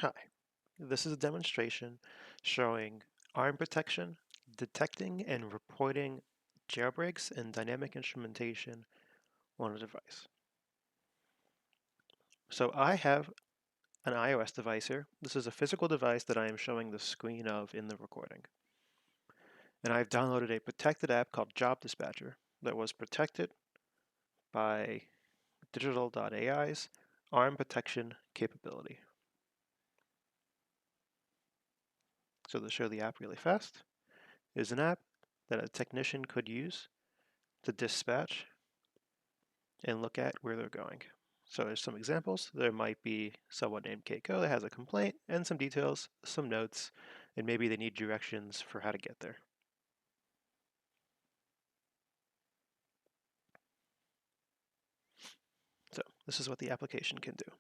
Hi, this is a demonstration showing ARM protection, detecting and reporting jailbreaks and dynamic instrumentation on a device. So I have an iOS device here. This is a physical device that I am showing the screen of in the recording. And I've downloaded a protected app called Job Dispatcher that was protected by Digital.ai's ARM protection capability. So to show the app really fast, is an app that a technician could use to dispatch and look at where they're going. So there's some examples. There might be someone named Keiko that has a complaint and some details, some notes, and maybe they need directions for how to get there. So this is what the application can do.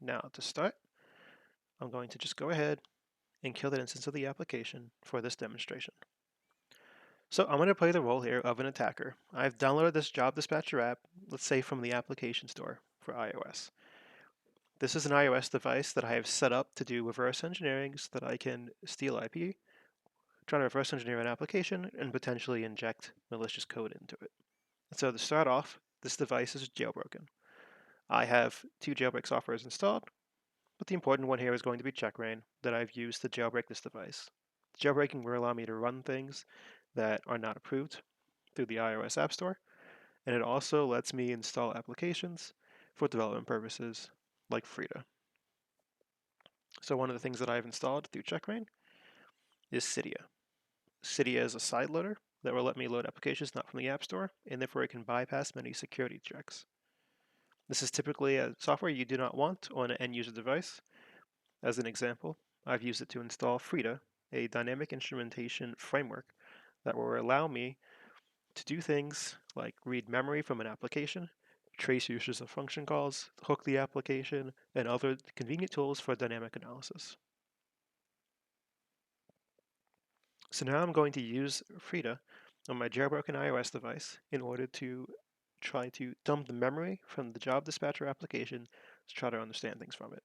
Now to start, I'm going to just go ahead and kill that instance of the application for this demonstration. So I'm going to play the role here of an attacker. I've downloaded this Job Dispatcher app, let's say from the application store for iOS. This is an iOS device that I have set up to do reverse engineering so that I can steal IP, try to reverse engineer an application, and potentially inject malicious code into it. So to start off, this device is jailbroken. I have two jailbreak softwares installed, but the important one here is going to be Checkrain that I've used to jailbreak this device. Jailbreaking will allow me to run things that are not approved through the iOS App Store, and it also lets me install applications for development purposes like Frida. So one of the things that I've installed through Checkrain is Cydia. Cydia is a side loader that will let me load applications not from the App Store, and therefore it can bypass many security checks. This is typically a software you do not want on an end-user device. As an example, I've used it to install Frida, a dynamic instrumentation framework that will allow me to do things like read memory from an application, trace uses of function calls, hook the application, and other convenient tools for dynamic analysis. So now I'm going to use Frida on my jailbroken iOS device in order to try to dump the memory from the Job Dispatcher application to try to understand things from it.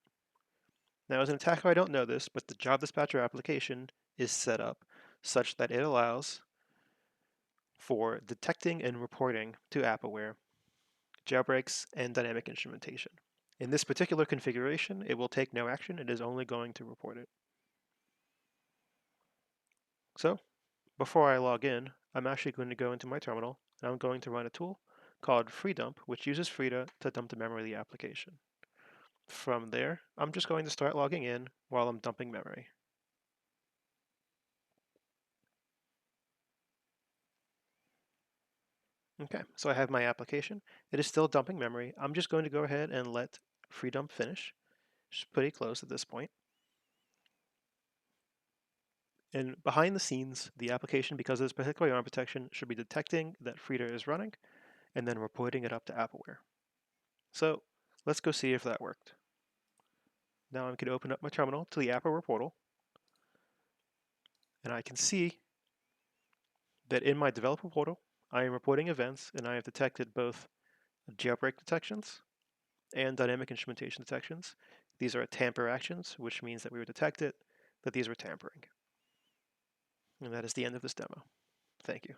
Now, as an attacker, I don't know this, but the Job Dispatcher application is set up such that it allows for detecting and reporting to AppAware jailbreaks and dynamic instrumentation. In this particular configuration, it will take no action. It is only going to report it. So before I log in, I'm actually going to go into my terminal and I'm going to run a tool called FreeDump, which uses Frida to dump the memory of the application. From there, I'm just going to start logging in while I'm dumping memory. Okay, so I have my application. It is still dumping memory. I'm just going to go ahead and let FreeDump finish. Just pretty close at this point. And behind the scenes, the application, because of this particular ARM protection, should be detecting that Frida is running and then reporting it up to AppAware. So let's go see if that worked. Now I'm going to open up my terminal to the AppAware portal, and I can see that in my developer portal, I am reporting events, and I have detected both jailbreak detections and dynamic instrumentation detections. These are tamper actions, which means that we were detected that these were tampering. And that is the end of this demo. Thank you.